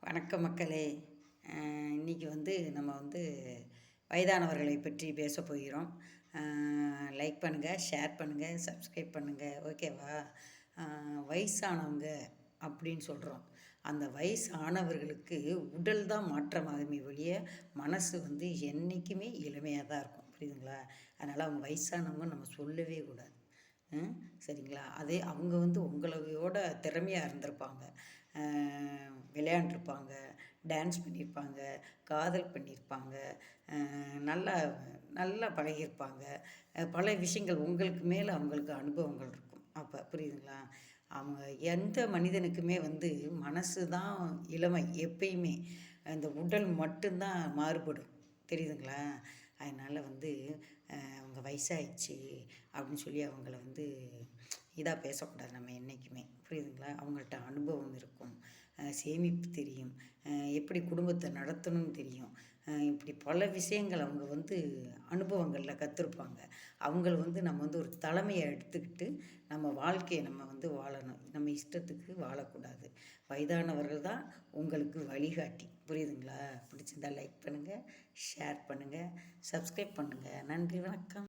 வணக்கம் மக்களே. இன்றைக்கி நம்ம வயதானவர்களை பற்றி பேச போகிறோம். லைக் பண்ணுங்கள், ஷேர் பண்ணுங்கள், சப்ஸ்கிரைப் பண்ணுங்கள். ஓகேவா? வயசானவங்க அப்படின்னு சொல்கிறோம். அந்த வயசானவர்களுக்கு உடல் தான் மாற்றமாகுமே ஒழிய மனசு என்றைக்குமே இளமையாக தான் இருக்கும். புரியுதுங்களா? அதனால் அவங்க வயசானவங்க நம்ம சொல்லவே கூடாது. சரிங்களா? அதே அவங்க உங்களோட திறமையாக இருந்திருப்பாங்க, விளையாண்டுருப்பாங்க, டான்ஸ் பண்ணியிருப்பாங்க, காதல் பண்ணியிருப்பாங்க, நல்லா நல்லா பழகியிருப்பாங்க. பல விஷயங்கள் உங்களுக்கு மேலே அவங்களுக்கு அனுபவங்கள் இருக்கும். அப்போ புரியுதுங்களா? அவங்க எந்த மனிதனுக்குமே மனசு தான் இளமை எப்பயுமே. அந்த உடல் மட்டும்தான் மாறுபடும். தெரியுதுங்களா? அதனால் அவங்க வயசாயிடுச்சு அப்படின்னு சொல்லி அவங்கள இதாக பேசக்கூடாது நம்ம என்றைக்குமே. புரியுதுங்களா? அவங்கள்ட்ட அனுபவம் இருக்கும், சேமிப்பு தெரியும், எப்படி குடும்பத்தை நடத்தணும்னு தெரியும். இப்படி பல விஷயங்கள் அவங்க அனுபவங்களில் கற்றுருப்பாங்க. அவங்கள நம்ம ஒரு தலைமையை எடுத்துக்கிட்டு நம்ம வாழ்க்கையை நம்ம வாழணும். நம்ம இஷ்டத்துக்கு வாழக்கூடாது. வயதானவர்கள் தான் உங்களுக்கு வழிகாட்டி. புரியுதுங்களா? பிடிச்சிருந்தா லைக் பண்ணுங்கள், ஷேர் பண்ணுங்கள், சப்ஸ்கிரைப் பண்ணுங்கள். நன்றி, வணக்கம்.